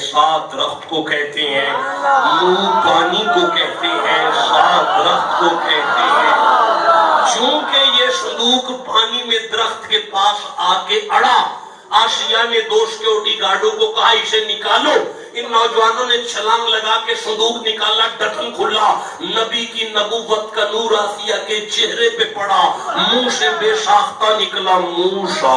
सात दरख्त को कहते हैं, नूह पानी को कहते हैं, सात दरख्त को कहते हैं। चूंकि ये संदूक पानी में दरख्त के पास आके अड़ा, आशिया ने दो सिक्योरिटी गार्डों को कहा इसे निकालो। इन नौजवानों ने छलांग लगा के संदूक निकाला, ढक्कन खुला, नबी की नबूवत का नूर आसिया के चेहरे पे पड़ा, मुंह से बेसाख्ता निकला मूसा।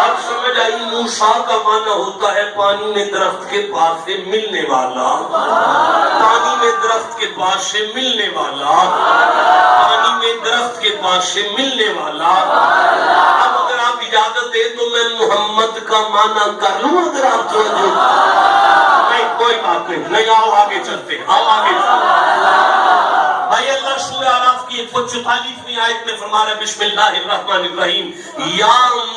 अब समझ आई, मूसा का माना होता है पानी में दरख्त के पास से मिलने वाला, पानी में दरख्त के पास से मिलने वाला, पानी में दरख्त के पास से मिलने वाला। अब अगर आप इजाजत दे तो मैं मोहम्मद का माना कर लूं, अगर आप छोड़ दो। नहीं, कोई बात नहीं, आओ आगे चलते, आओ आगे चलते। भाई अल्लाह सूरह आराफ की 144वीं आयत में फरमा रहा है, बिस्मिल्लाहिर्रहमानिर्रहीम, या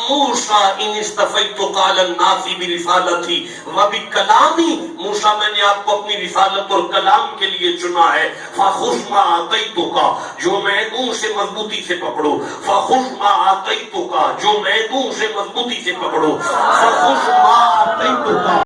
मूसा इन इस्तफैतुका अलन-नासी बिरिसालती व बिकलामी, मूसा मैंने आपको अपनी रिसालत और कलाम के लिए चुना है। फखुज़ मा आतैतुका, जो मैं दूं उसे मजबूती से पकड़ो। फखुज़ मा आतैतुका, जो मैं दूं उसे मजबूती से पकड़ो। फखुज़ मा आतैतुका।